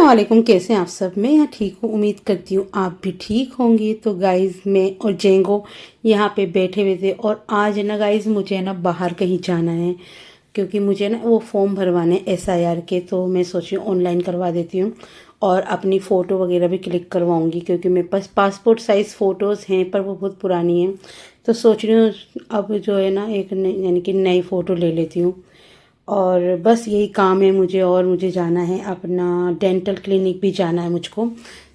अस्सलाम, कैसे हैं आप सब। मैं यहाँ ठीक हूँ, उम्मीद करती हूँ आप भी ठीक होंगे। तो गाइज़ मैं और जेंगो यहाँ पे बैठे हुए थे और आज ना गाइज़ मुझे ना बाहर कहीं जाना है, क्योंकि मुझे ना वो फॉर्म भरवाने SIR के। तो मैं सोची ऑनलाइन करवा देती हूँ और अपनी फ़ोटो वगैरह भी क्लिक करवाऊँगी, क्योंकि मेरे पास पासपोर्ट साइज़ फ़ोटोज़ हैं पर वो बहुत पुरानी हैं। तो सोच रही हूँ अब जो है ना एक यानी कि नई फ़ोटो ले लेती हूँ। और बस यही काम है मुझे। और मुझे जाना है अपना डेंटल क्लिनिक भी जाना है मुझको,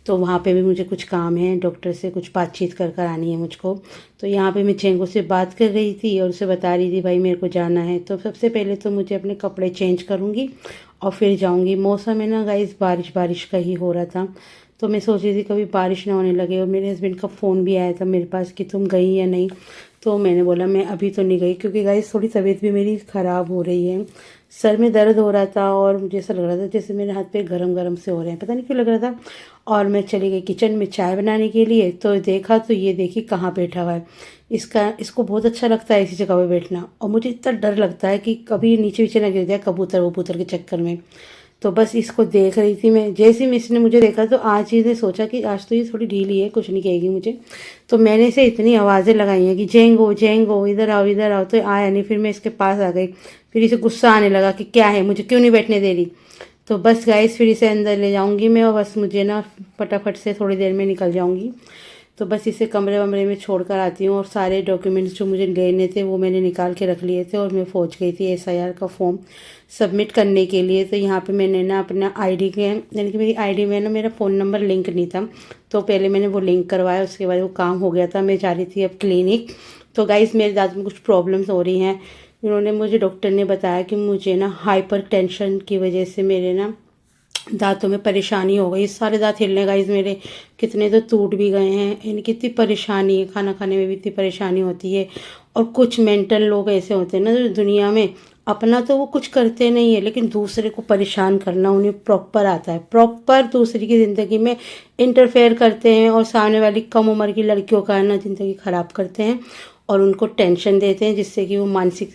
तो वहाँ पे भी मुझे कुछ काम है, डॉक्टर से कुछ बातचीत कर कर आनी है मुझको। तो यहाँ पे मैं चेंगो से बात कर रही थी और उसे बता रही थी भाई मेरे को जाना है। तो सबसे पहले तो मुझे अपने कपड़े चेंज करूँगी और फिर जाऊँगी। मौसम है ना गाइस, बारिश बारिश का ही हो रहा था, तो मैं सोच रही थी कभी बारिश ना होने लगे। और मेरे हस्बैंड का फ़ोन भी आया था मेरे पास कि तुम गई या नहीं। तो मैंने बोला मैं अभी तो नहीं गई, क्योंकि गाइस थोड़ी तबीयत भी मेरी ख़राब हो रही है। सर में दर्द हो रहा था और मुझे ऐसा लग रहा था जैसे मेरे हाथ पे गरम गरम से हो रहे हैं, पता नहीं क्यों लग रहा था। और मैं चली गई किचन में चाय बनाने के लिए, तो देखा तो ये देखी कहाँ बैठा हुआ है। इसको बहुत अच्छा लगता है इसी जगह पे बैठना, और मुझे इतना डर लगता है कि कभी नीचे नीचे ना गिर जाए कबूतर वबूतर के चक्कर में। तो बस इसको देख रही थी मैं। जैसे ही इसने मुझे देखा तो आज इसने सोचा कि आज तो ये थोड़ी ढीली है, कुछ नहीं कहेगी मुझे। तो मैंने इसे इतनी आवाज़ें लगाई हैं कि जेंगो जेंगो इधर आओ इधर आओ, तो आया नहीं। फिर मैं इसके पास आ गई, फिर इसे गुस्सा आने लगा कि क्या है, मुझे क्यों नहीं बैठने दे रही। तो बस गाइस फिर इसे अंदर ले जाऊंगी मैं, और बस मुझे ना फटाफट से थोड़ी देर में निकल जाऊंगी। तो बस इसे कमरे वमरे में छोड़ कर आती हूँ। और सारे डॉक्यूमेंट्स जो मुझे लेने थे वो मैंने निकाल के रख लिए थे, और मैं पहुँच गई थी SIR का फॉर्म सबमिट करने के लिए। तो यहाँ पे मैंने ना अपना ID के यानी कि मेरी ID में ना मेरा फ़ोन नंबर लिंक नहीं था, तो पहले मैंने वो लिंक करवाया, उसके बाद वो काम हो गया था। मैं जा रही थी अब क्लिनिक। तो गाइस मेरे दांत में कुछ प्रॉब्लम्स हो रही हैं। उन्होंने मुझे डॉक्टर ने बताया कि मुझे ना हाइपर टेंशन की वजह से मेरे ना दांतों में परेशानी हो गई। सारे दांत हिलने गाइस मेरे, कितने तो टूट भी गए हैं। इनकी इतनी परेशानी है, खाना खाने में भी इतनी परेशानी होती है। और कुछ मेंटल लोग ऐसे होते हैं ना जो दुनिया में, अपना तो वो कुछ करते नहीं है लेकिन दूसरे को परेशान करना उन्हें प्रॉपर आता है। प्रॉपर दूसरे की ज़िंदगी में इंटरफेयर करते हैं, और सामने वाली कम उम्र की लड़कियों का ना ज़िंदगी ख़राब करते हैं और उनको टेंशन देते हैं, जिससे कि वो मानसिक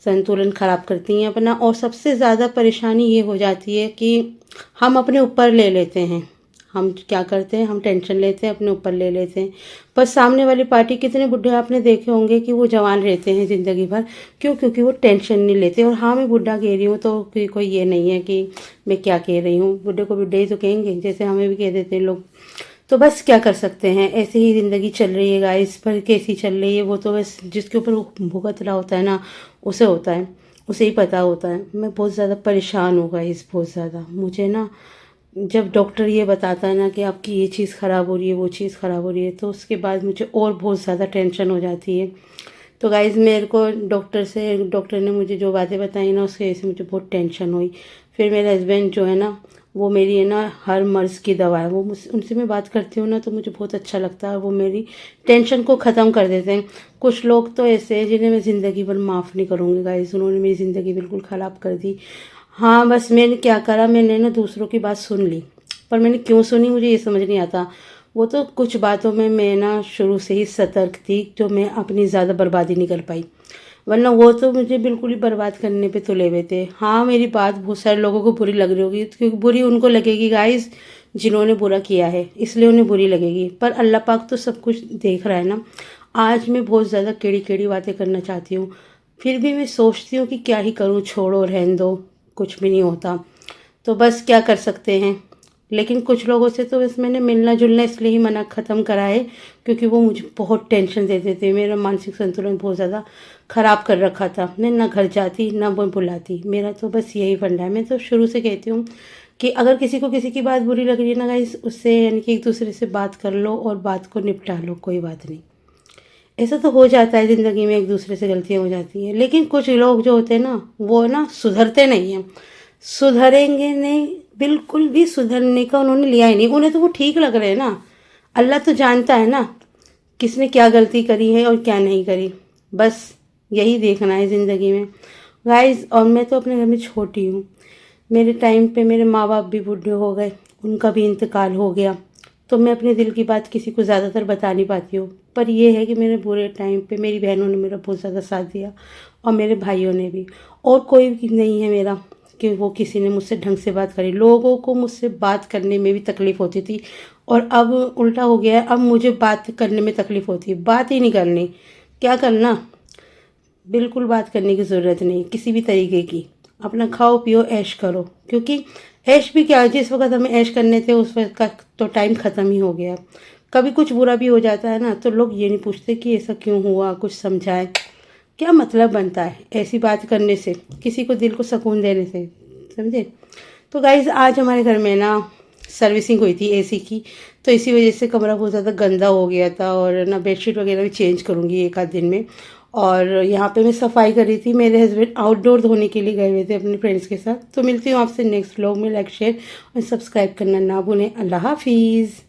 संतुलन ख़राब करती हैं अपना। और सबसे ज़्यादा परेशानी ये हो जाती है कि हम अपने ऊपर ले लेते हैं। हम क्या करते हैं, हम टेंशन लेते हैं, अपने ऊपर ले लेते हैं। पर सामने वाली पार्टी, कितने बुढ़े आपने देखे होंगे कि वो जवान रहते हैं ज़िंदगी भर। क्यों? क्योंकि वो टेंशन नहीं लेते। और हाँ, मैं बुढ़ा कह रही हूँ तो कोई ये नहीं है कि मैं क्या कह रही हूँ, बुढ़े को बुढ़े ही तो कहेंगे, जैसे हमें भी कह देते हैं लोग। तो बस क्या कर सकते हैं, ऐसे ही ज़िंदगी चल रही है गाइस। पर कैसी चल रही है वो तो बस जिसके ऊपर भुगत रहा होता है ना, उसे होता है, उसे ही पता होता है। मैं बहुत ज़्यादा परेशान हूँ गाइस, बहुत ज़्यादा। मुझे ना जब डॉक्टर ये बताता है ना कि आपकी ये चीज़ ख़राब हो रही है, वो चीज़ ख़राब हो रही है, तो उसके बाद मुझे और बहुत ज़्यादा टेंशन हो जाती है। तो गाइज़ मेरे को डॉक्टर ने मुझे जो बातें बताई ना, उसकी वजह से मुझे बहुत टेंशन हुई। फिर मेरे हस्बैंड जो है ना, वो मेरी है ना हर मर्ज़ की दवा है। वो उनसे मैं बात करती हूँ ना तो मुझे बहुत अच्छा लगता है, वो मेरी टेंशन को ख़त्म कर देते हैं। कुछ लोग तो ऐसे हैं जिन्हें मैं ज़िंदगी भर माफ़ नहीं करूँगी गाइज़, उन्होंने मेरी ज़िंदगी बिल्कुल ख़राब कर दी। हाँ, बस मैंने क्या करा, मैंने ना दूसरों की बात सुन ली, पर मैंने क्यों सुनी मुझे ये समझ नहीं आता। वो तो कुछ बातों में मैं ना शुरू से ही सतर्क थी, जो मैं अपनी ज़्यादा बर्बादी नहीं कर पाई, वरना वो तो मुझे बिल्कुल ही बर्बाद करने पे तुले हुए थे। हाँ, मेरी बात बहुत सारे लोगों को बुरी लग रही होगी, क्योंकि बुरी उनको लगेगी गाइस जिन्होंने बुरा किया है, इसलिए उन्हें बुरी लगेगी। पर अल्लाह पाक तो सब कुछ देख रहा है ना। आज मैं बहुत ज़्यादा टेढ़ी टेढ़ी बातें करना चाहती हूँ, फिर भी मैं सोचती हूँ कि क्या ही करूँ, छोड़ो रहने दो, कुछ भी नहीं होता। तो बस क्या कर सकते हैं। लेकिन कुछ लोगों से तो बस मैंने मिलना जुलना इसलिए ही मना ख़त्म करा है, क्योंकि वो मुझे बहुत टेंशन देते थे। मेरा मानसिक संतुलन बहुत ज़्यादा ख़राब कर रखा था। मैं ना घर जाती ना वो बुलाती, मेरा तो बस यही फंडा है। मैं तो शुरू से कहती हूँ कि अगर किसी को किसी की बात बुरी लग रही है ना गाइस, उससे यानी कि एक दूसरे से बात कर लो और बात को निपटा लो, कोई बात नहीं। ऐसा तो हो जाता है ज़िंदगी में, एक दूसरे से गलतियाँ हो जाती हैं। लेकिन कुछ लोग जो होते हैं ना, वो ना सुधरते नहीं हैं, सुधरेंगे नहीं, बिल्कुल भी सुधरने का उन्होंने लिया ही नहीं। उन्हें तो वो ठीक लग रहे हैं ना। अल्लाह तो जानता है ना किसने क्या गलती करी है और क्या नहीं करी। बस यही देखना है ज़िंदगी में गाइस। और मैं तो अपने घर में छोटी हूँ, मेरे टाइम पे मेरे माँ बाप भी बूढ़े हो गए, उनका भी इंतकाल हो गया। तो मैं अपने दिल की बात किसी को ज़्यादातर बता नहीं पाती हूँ। पर यह है कि मेरे बुरे टाइम पे मेरी बहनों ने मेरा बहुत ज़्यादा साथ दिया, और मेरे भाइयों ने भी। और कोई भी नहीं है मेरा कि वो किसी ने मुझसे ढंग से बात करी। लोगों को मुझसे बात करने में भी तकलीफ़ होती थी और अब उल्टा हो गया है, अब मुझे बात करने में तकलीफ़ होती है। बात ही नहीं करनी, क्या करना, बिल्कुल बात करने की ज़रूरत नहीं किसी भी तरीके की। अपना खाओ पियो ऐश करो, क्योंकि ऐश भी क्या, जिस वक्त हमें ऐश करने थे उस वक्त का तो टाइम ख़त्म ही हो गया। कभी कुछ बुरा भी हो जाता है ना, तो लोग ये नहीं पूछते कि ऐसा क्यों हुआ, कुछ समझाए। क्या मतलब बनता है ऐसी बात करने से, किसी को दिल को सुकून देने से, समझे। तो गाइज़ आज हमारे घर में ना सर्विसिंग हुई थी एसी की, तो इसी वजह से कमरा बहुत ज़्यादा गंदा हो गया था और ना बेडशीट वगैरह भी चेंज करूँगी एक आध दिन में। और यहाँ पे मैं सफाई कर रही थी, मेरे हस्बैंड आउटडोर धोने के लिए गए हुए थे अपने फ्रेंड्स के साथ। तो मिलती हूँ आपसे नेक्स्ट व्लॉग में। लाइक शेयर और सब्सक्राइब करना ना भूलें। अल्लाह हाफिज़।